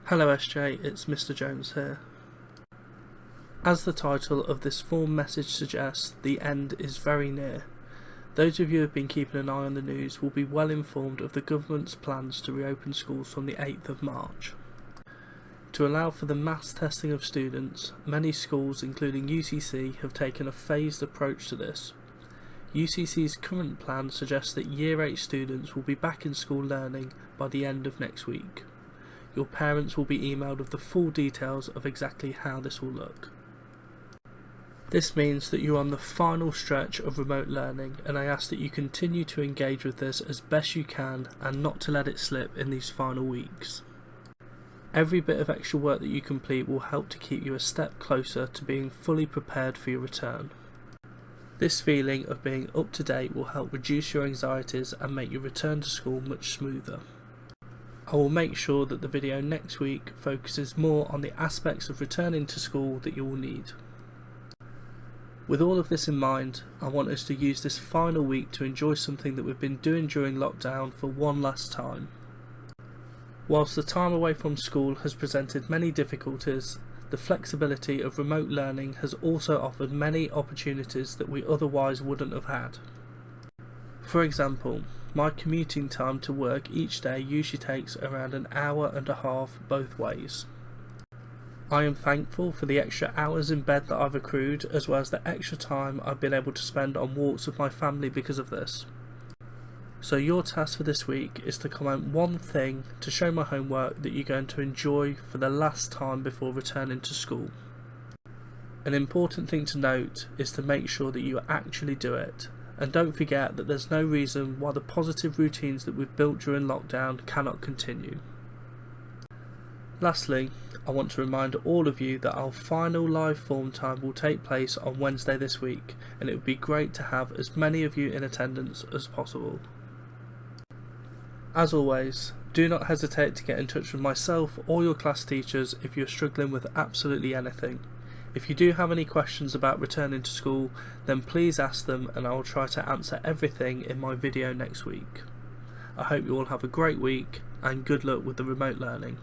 Hello SJ, it's Mr. Jones here. As the title of this form message suggests, the end is very near. Those of you who have been keeping an eye on the news will be well informed of the government's plans to reopen schools from the 8th of March. To allow for the mass testing of students, many schools including UCC have taken a phased approach to this. UCC's current plan suggests that Year 8 students will be back in school learning by the end of next week. Your parents will be emailed with the full details of exactly how this will look. This means that you're on the final stretch of remote learning, and I ask that you continue to engage with this as best you can and not to let it slip in these final weeks. Every bit of extra work that you complete will help to keep you a step closer to being fully prepared for your return. This feeling of being up to date will help reduce your anxieties and make your return to school much smoother. I will make sure that the video next week focuses more on the aspects of returning to school that you will need. With all of this in mind, I want us to use this final week to enjoy something that we've been doing during lockdown for one last time. Whilst the time away from school has presented many difficulties, the flexibility of remote learning has also offered many opportunities that we otherwise wouldn't have had. For example, my commuting time to work each day usually takes around an hour and a half both ways. I am thankful for the extra hours in bed that I've accrued, as well as the extra time I've been able to spend on walks with my family because of this. So your task for this week is to comment one thing to show my homework that you're going to enjoy for the last time before returning to school. An important thing to note is to make sure that you actually do it. And don't forget that there's no reason why the positive routines that we've built during lockdown cannot continue. Lastly, I want to remind all of you that our final live form time will take place on Wednesday this week, and it would be great to have as many of you in attendance as possible. As always, do not hesitate to get in touch with myself or your class teachers if you're struggling with absolutely anything. If you do have any questions about returning to school, then please ask them and I will try to answer everything in my video next week. I hope you all have a great week and good luck with the remote learning.